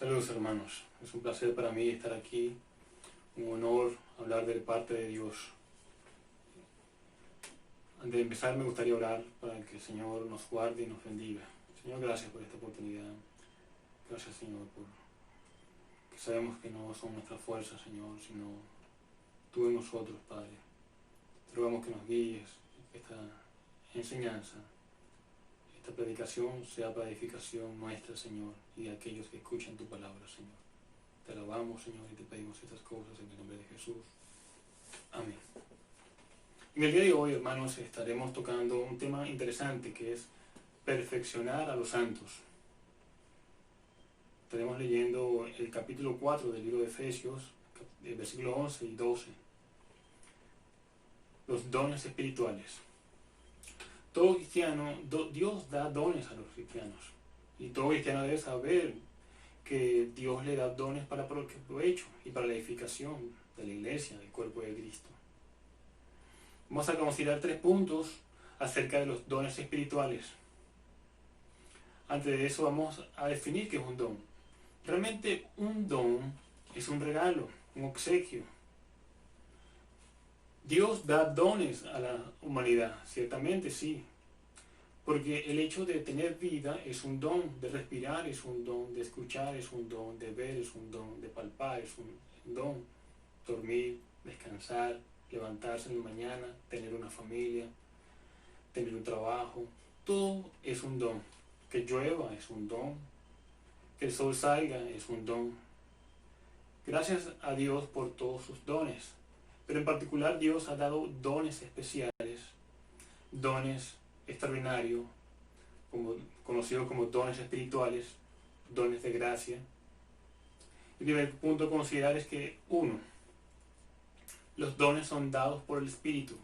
Saludos hermanos, es un placer para mí estar aquí, un honor hablar de parte de Dios. Antes de empezar me gustaría orar para que el Señor nos guarde y nos bendiga. Señor, gracias por esta oportunidad. Gracias Señor por que sabemos que no son nuestras fuerzas, Señor, sino tú en nosotros, Padre. Te rogamos que nos guíes, que esta enseñanza, esta predicación sea para edificación nuestra, Señor, y de aquellos que escuchan tu palabra, Señor. Te alabamos, Señor, y te pedimos estas cosas en el nombre de Jesús. Amén. En el día de hoy, hermanos, estaremos tocando un tema interesante que es perfeccionar a los santos. Estaremos leyendo el capítulo 4 del libro de Efesios, versículos 11 y 12. Los dones espirituales. Todo cristiano, Dios da dones a los cristianos. Y todo cristiano debe saber que Dios le da dones para provecho y para la edificación de la iglesia, del cuerpo de Cristo. Vamos a considerar 3 puntos acerca de los dones espirituales. Antes de eso vamos a definir qué es un don. Realmente un don es un regalo, un obsequio. Dios da dones a la humanidad, ciertamente sí, porque el hecho de tener vida es un don, de respirar es un don, de escuchar es un don, de ver es un don, de palpar es un don, dormir, descansar, levantarse en la mañana, tener una familia, tener un trabajo, todo es un don. Que llueva es un don, que el sol salga es un don. Gracias a Dios por todos sus dones. Pero en particular Dios ha dado dones especiales, dones extraordinarios, conocidos como dones espirituales, dones de gracia. El primer punto a considerar es que, 1, los dones son dados por el Espíritu.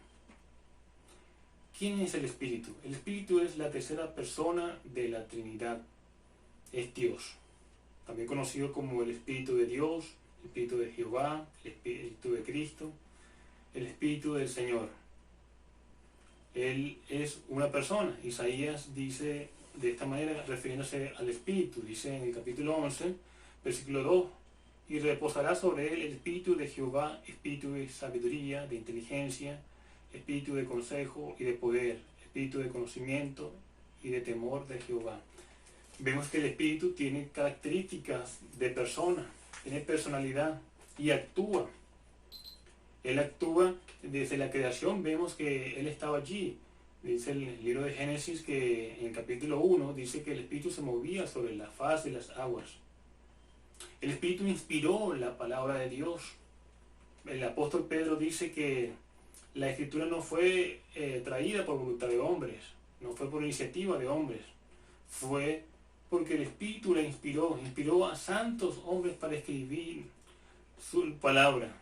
¿Quién es el Espíritu? El Espíritu es la tercera persona de la Trinidad, es Dios. También conocido como el Espíritu de Dios, el Espíritu de Jehová, el Espíritu de Cristo, el Espíritu del Señor. Él es una persona. Isaías dice de esta manera, refiriéndose al Espíritu, dice en el capítulo 11, versículo 2, y reposará sobre él el Espíritu de Jehová, Espíritu de sabiduría, de inteligencia, Espíritu de consejo y de poder, Espíritu de conocimiento y de temor de Jehová. Vemos que el Espíritu tiene características de persona, tiene personalidad y actúa. Él actúa desde la creación, vemos que Él estaba allí. Dice el libro de Génesis que en el capítulo 1 dice que el Espíritu se movía sobre la faz de las aguas. El Espíritu inspiró la palabra de Dios. El apóstol Pedro dice que la Escritura no fue traída por voluntad de hombres, no fue por iniciativa de hombres, fue porque el Espíritu la inspiró a santos hombres para escribir su palabra.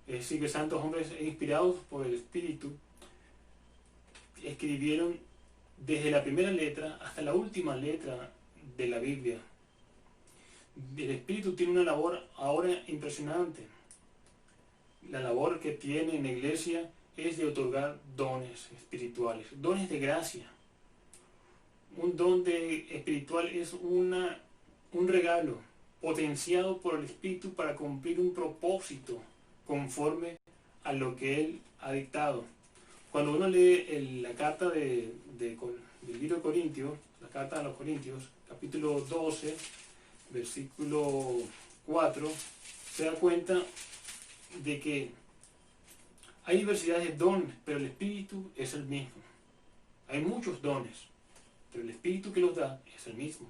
Es decir, que santos hombres inspirados por el Espíritu escribieron desde la primera letra hasta la última letra de la Biblia. El Espíritu tiene una labor ahora impresionante. La labor que tiene en la iglesia es de otorgar dones espirituales, dones de gracia. Un don espiritual es un regalo potenciado por el Espíritu para cumplir un propósito conforme a lo que Él ha dictado. Cuando uno lee la carta del libro de Corintios, la carta a los Corintios, capítulo 12, versículo 4, se da cuenta de que hay diversidad de dones, pero el Espíritu es el mismo. Hay muchos dones, pero el Espíritu que los da es el mismo.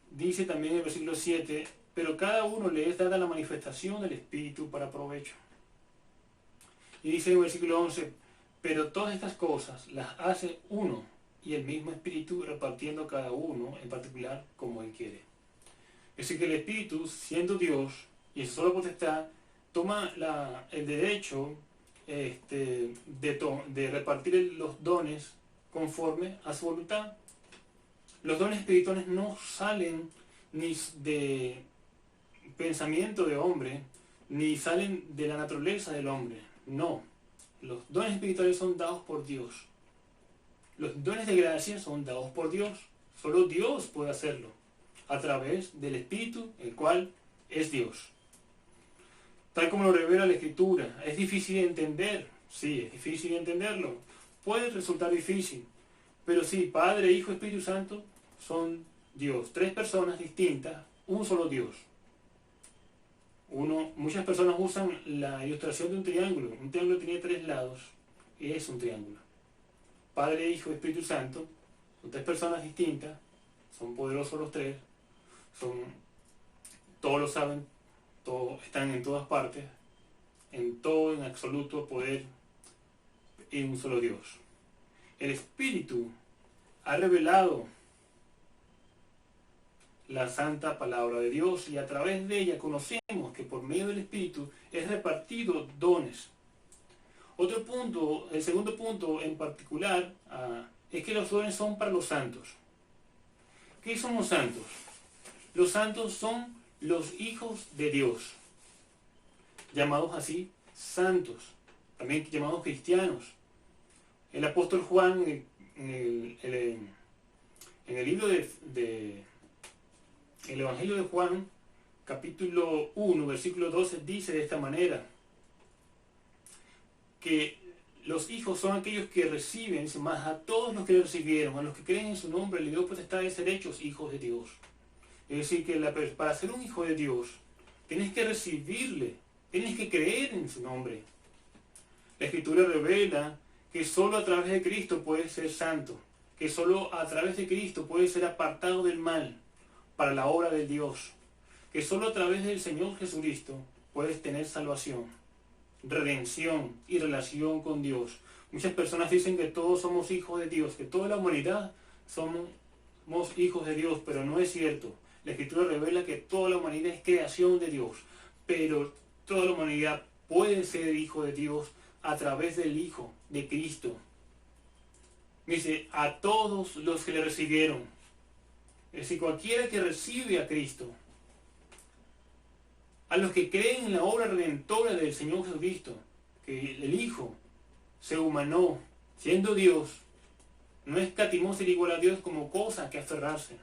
Dice también en el versículo 7, pero cada uno le es dada la manifestación del Espíritu para provecho. Y dice en el versículo 11, pero todas estas cosas las hace uno y el mismo Espíritu, repartiendo cada uno en particular como Él quiere. Es decir, que el Espíritu, siendo Dios y en su sola potestad, toma el derecho de repartir los dones conforme a su voluntad. Los dones espirituales no salen ni de pensamiento de hombre, ni salen de la naturaleza del hombre. No. Los dones espirituales son dados por Dios. Los dones de gracia son dados por Dios. Solo Dios puede hacerlo. a través del Espíritu, el cual es Dios. Tal como lo revela la Escritura, ¿es difícil de entender? Sí, es difícil de entenderlo. Puede resultar difícil, pero sí, Padre, Hijo, Espíritu Santo son Dios. Tres personas distintas, un solo Dios. Muchas personas usan la ilustración de un triángulo. Un triángulo tiene tres lados y es un triángulo. Padre, Hijo, Espíritu Santo son tres personas distintas, son poderosos los tres, todos lo saben, todos están en todas partes, en todo, en absoluto poder en un solo Dios. El Espíritu ha revelado la santa palabra de Dios y a través de ella conocemos que por medio del Espíritu es repartido dones. Otro punto, el segundo punto en particular, es que los dones son para los santos. ¿Qué son los santos? Los santos son los hijos de Dios, llamados así santos, también llamados cristianos. El apóstol Juan, en el libro el Evangelio de Juan, capítulo 1, versículo 12, dice de esta manera, que los hijos son aquellos que reciben, más a todos los que le recibieron, a los que creen en su nombre, le dio potestad de ser hechos hijos de Dios. Es decir, que para ser un hijo de Dios, tienes que recibirle, tienes que creer en su nombre. La Escritura revela que solo a través de Cristo puedes ser santo, que solo a través de Cristo puedes ser apartado del mal para la obra de Dios, que solo a través del Señor Jesucristo puedes tener salvación, redención y relación con Dios. Muchas personas dicen que todos somos hijos de Dios, que toda la humanidad somos hijos de Dios, pero no es cierto. La Escritura revela que toda la humanidad es creación de Dios, pero toda la humanidad puede ser hijo de Dios a través del Hijo de Cristo. Dice, a todos los que le recibieron. Es decir, cualquiera que recibe a Cristo, a los que creen en la obra redentora del Señor Jesucristo, que el Hijo se humanó, siendo Dios, no escatimó ser igual a Dios como cosa que aferrarse,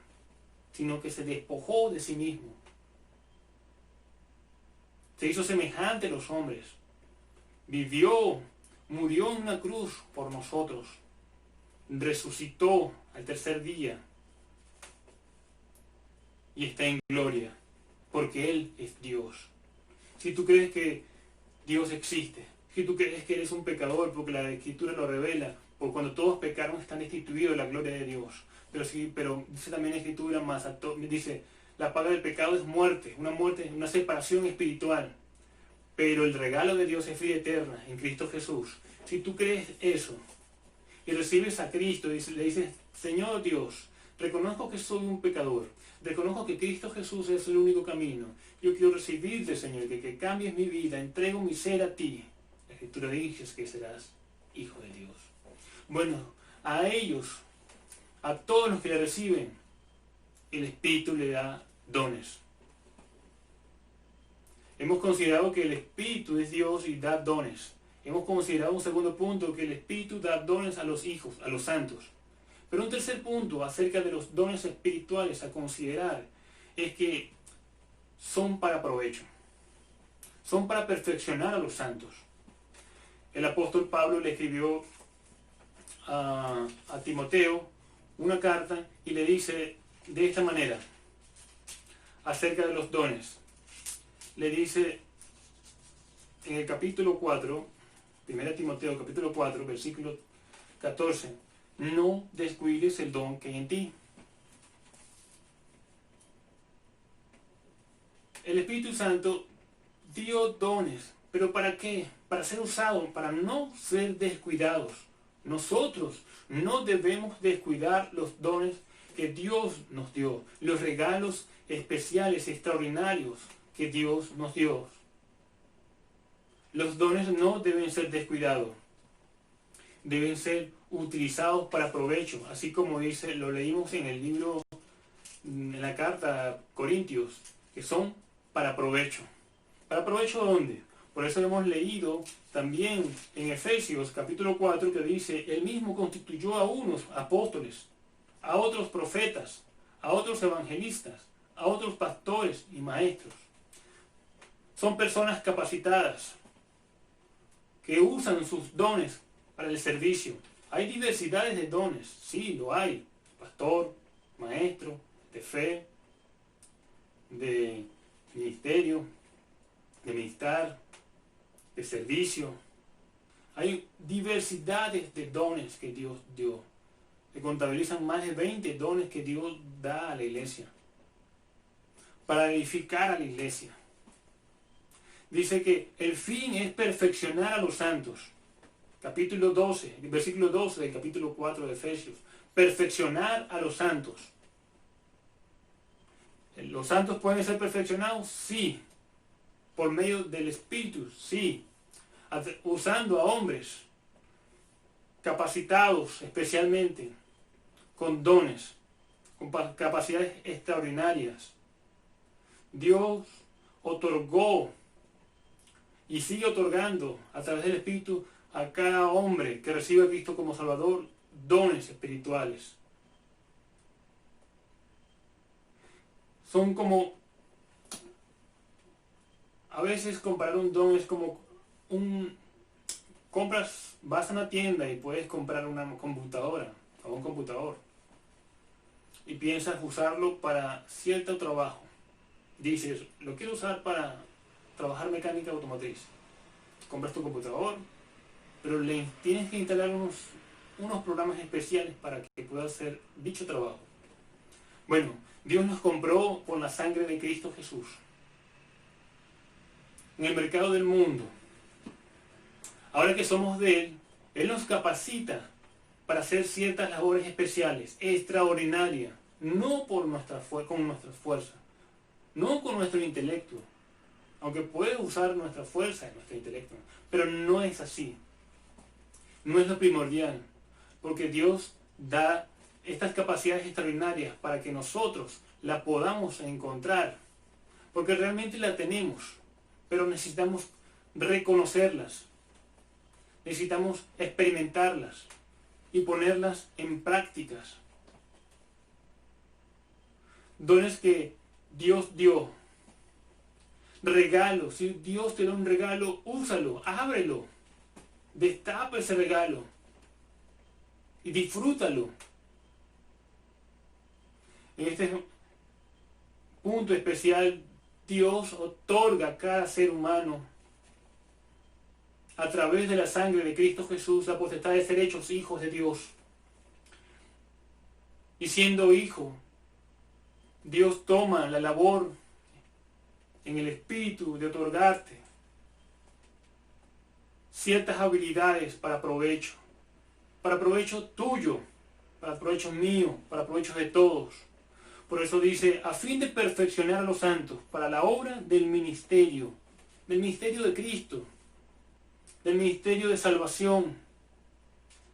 sino que se despojó de sí mismo. Se hizo semejante a los hombres. Vivió, murió en una cruz por nosotros. Resucitó al tercer día. Y está en gloria, porque Él es Dios. Si tú crees que Dios existe, si tú crees que eres un pecador, porque la Escritura lo revela, porque cuando todos pecaron están destituidos de la gloria de Dios. Pero dice también la Escritura dice, la paga del pecado es muerte, una separación espiritual. Pero el regalo de Dios es vida eterna en Cristo Jesús. Si tú crees eso y recibes a Cristo y le dices, Señor Dios, reconozco que soy un pecador, reconozco que Cristo Jesús es el único camino. Yo quiero recibirte, Señor, que cambies mi vida, entrego mi ser a ti. La Escritura dice que serás hijo de Dios. Bueno, a ellos, a todos los que le reciben, el Espíritu le da dones. Hemos considerado que el Espíritu es Dios y da dones. Hemos considerado un segundo punto, que el Espíritu da dones a los hijos, a los santos. Pero un tercer punto acerca de los dones espirituales a considerar es que son para provecho. Son para perfeccionar a los santos. El apóstol Pablo le escribió a Timoteo una carta y le dice de esta manera acerca de los dones. Le dice en el capítulo 4, 1 Timoteo capítulo 4, versículo 14, no descuides el don que hay en ti. El Espíritu Santo dio dones, pero ¿para qué? Para ser usados, para no ser descuidados. Nosotros no debemos descuidar los dones que Dios nos dio, los regalos especiales, extraordinarios que Dios nos dio. Los dones no deben ser descuidados, deben ser utilizados para provecho, así como dice, lo leímos en el libro, en la carta a Corintios, que son para provecho. ¿Para provecho dónde? Por eso hemos leído también en Efesios capítulo 4 que dice, Él mismo constituyó a unos apóstoles, a otros profetas, a otros evangelistas, a otros pastores y maestros. Son personas capacitadas que usan sus dones para el servicio. Hay diversidades de dones, sí, lo hay. Pastor, maestro, de fe, de ministerio, de ministrar, de servicio. Hay diversidades de dones que Dios dio. Se contabilizan más de 20 dones que Dios da a la iglesia para edificar a la iglesia. Dice que el fin es perfeccionar a los santos. Capítulo 12, versículo 12 del capítulo 4 de Efesios. Perfeccionar a los santos. ¿Los santos pueden ser perfeccionados? Sí. Por medio del Espíritu, sí. Usando a hombres capacitados especialmente, con dones, con capacidades extraordinarias. Dios otorgó y sigue otorgando a través del Espíritu a cada hombre que recibe a Cristo como Salvador dones espirituales. Son como, a veces comparar un don es como vas a una tienda y puedes comprar una computadora o un computador y piensas usarlo para cierto trabajo. Dices, lo quiero usar para trabajar mecánica automotriz. Compras tu computador, pero le tienes que instalar unos programas especiales para que pueda hacer dicho trabajo. Bueno, Dios nos compró con la sangre de Cristo Jesús. En el mercado del mundo, ahora que somos de Él nos capacita para hacer ciertas labores especiales, extraordinarias, no con nuestra fuerza, no con nuestro intelecto, aunque puede usar nuestra fuerza en nuestro intelecto, pero no es así. No es lo primordial, porque Dios da estas capacidades extraordinarias para que nosotros la podamos encontrar, porque realmente la tenemos, pero necesitamos reconocerlas, necesitamos experimentarlas y ponerlas en prácticas. Dones que Dios dio, regalos. Si Dios te da un regalo, úsalo, ábrelo, destapa ese regalo y disfrútalo. En este punto especial, Dios otorga a cada ser humano, a través de la sangre de Cristo Jesús, la potestad de ser hechos hijos de Dios. Y siendo hijo, Dios toma la labor en el Espíritu de otorgarte ciertas habilidades para provecho tuyo, para provecho mío, para provecho de todos. Por eso dice, a fin de perfeccionar a los santos, para la obra del ministerio de Cristo, del ministerio de salvación,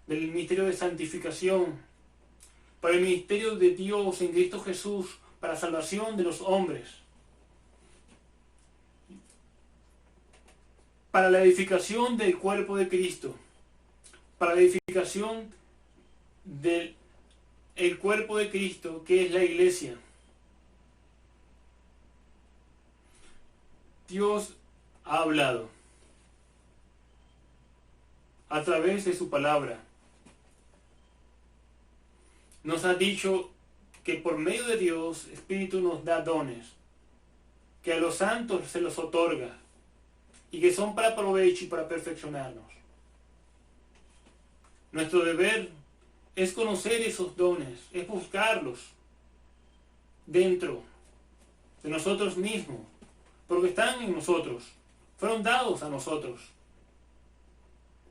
del ministerio de santificación, para el ministerio de Dios en Cristo Jesús, para la salvación de los hombres, para la edificación del cuerpo de Cristo, para la edificación del cuerpo de Cristo, que es la iglesia. Dios ha hablado a través de su palabra. Nos ha dicho que por medio de Dios, Espíritu nos da dones, que a los santos se los otorga y que son para provecho y para perfeccionarnos. Nuestro deber es conocer esos dones, es buscarlos dentro de nosotros mismos, porque están en nosotros, fueron dados a nosotros.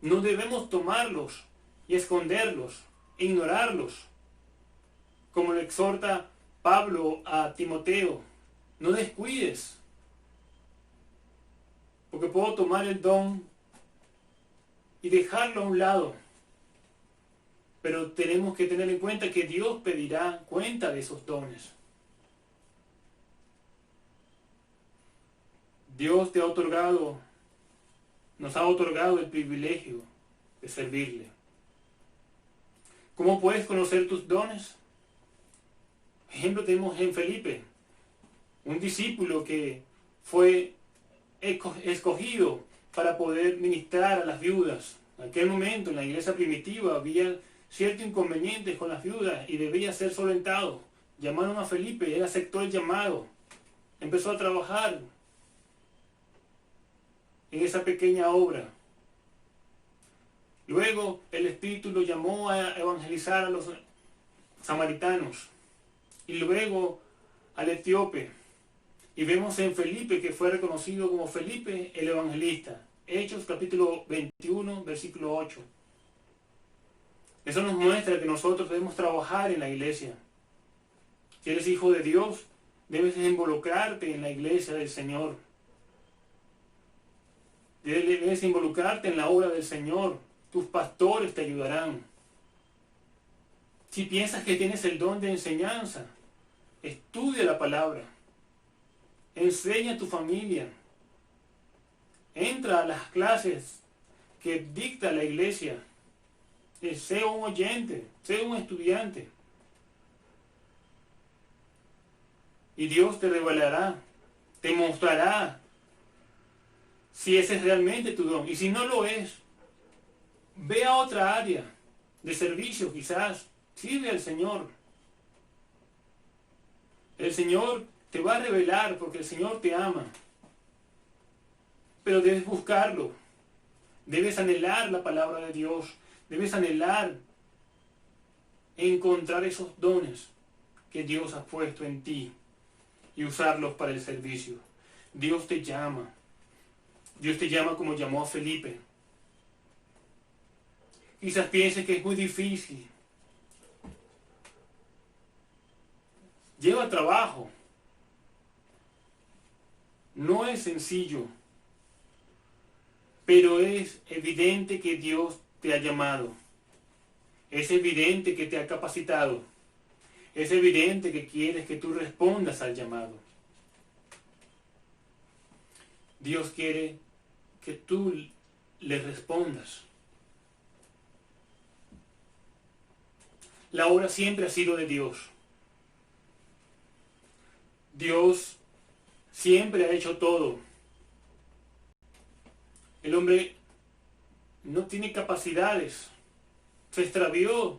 No debemos tomarlos y esconderlos, ignorarlos, como le exhorta Pablo a Timoteo. No descuides, porque puedo tomar el don y dejarlo a un lado. Pero tenemos que tener en cuenta que Dios pedirá cuenta de esos dones. Dios te ha otorgado, nos ha otorgado el privilegio de servirle. ¿Cómo puedes conocer tus dones? Ejemplo tenemos en Felipe. un discípulo que fue escogido para poder ministrar a las viudas. En aquel momento, en la iglesia primitiva, había ciertos inconvenientes con las viudas y debía ser solventado. Llamaron a Felipe y él aceptó el llamado. Empezó a trabajar en esa pequeña obra. Luego el Espíritu lo llamó a evangelizar a los samaritanos y luego al etíope. Y vemos en Felipe que fue reconocido como Felipe el evangelista. Hechos capítulo 21, versículo 8. Eso nos muestra que nosotros debemos trabajar en la iglesia. Si eres hijo de Dios, debes involucrarte en la iglesia del Señor. Debes involucrarte en la obra del Señor. Tus pastores te ayudarán. Si piensas que tienes el don de enseñanza, estudia la palabra. Enseña a tu familia. Entra a las clases que dicta la iglesia. Sé un oyente, sé un estudiante. Y Dios te revelará, te mostrará si ese es realmente tu don. Y si no lo es, ve a otra área de servicio quizás. Sirve al Señor. El Señor te va a revelar porque el Señor te ama. Pero debes buscarlo. Debes anhelar la palabra de Dios. Debes anhelar encontrar esos dones que Dios ha puesto en ti y usarlos para el servicio. Dios te llama. Dios te llama como llamó a Felipe. Quizás pienses que es muy difícil. Lleva trabajo. No es sencillo. Pero es evidente que Dios te ha llamado. Es evidente que te ha capacitado. Es evidente que quieres que tú respondas al llamado. Dios quiere que tú le respondas. La obra siempre ha sido de Dios. Dios siempre ha hecho todo. El hombre no tiene capacidades. Se extravió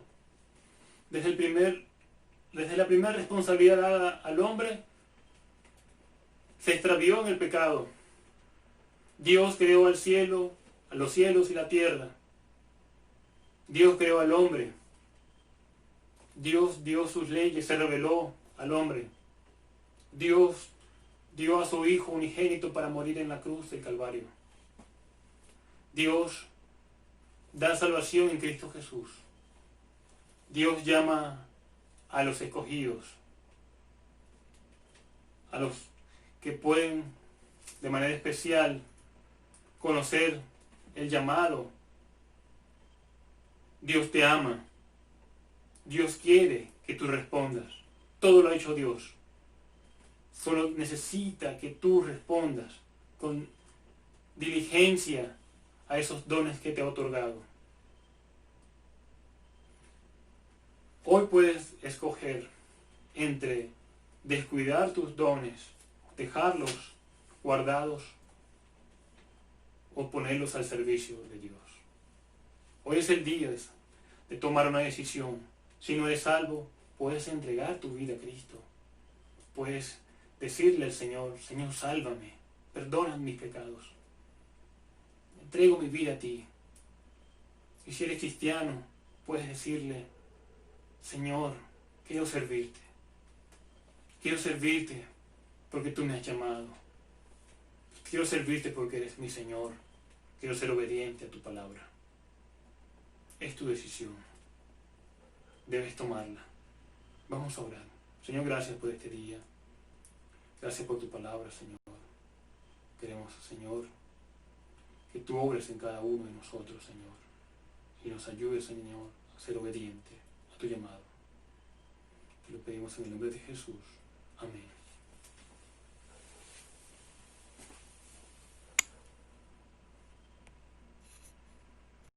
desde la primera responsabilidad dada al hombre. Se extravió en el pecado. Dios creó al cielo, a los cielos y la tierra. Dios creó al hombre. Dios dio sus leyes, se reveló al hombre. Dios dio a su Hijo unigénito para morir en la cruz del Calvario. Dios da salvación en Cristo Jesús. Dios llama a los escogidos, a los que pueden de manera especial conocer el llamado. Dios te ama. Dios quiere que tú respondas. Todo lo ha hecho Dios. Solo necesita que tú respondas con diligencia a esos dones que te ha otorgado. Hoy puedes escoger entre descuidar tus dones, dejarlos guardados o ponerlos al servicio de Dios. Hoy es el día de tomar una decisión. Si no eres salvo, puedes entregar tu vida a Cristo. Puedes decirle al Señor, Señor, sálvame, perdona mis pecados. Entrego mi vida a ti. Y si eres cristiano, puedes decirle, Señor, quiero servirte. Quiero servirte porque tú me has llamado. Quiero servirte porque eres mi Señor. Quiero ser obediente a tu palabra. Es tu decisión. Debes tomarla. Vamos a orar. Señor, gracias por este día. Gracias por tu palabra, Señor. Queremos, Señor, que tú obres en cada uno de nosotros, Señor. Y nos ayudes, Señor, a ser obediente a tu llamado. Te lo pedimos en el nombre de Jesús. Amén.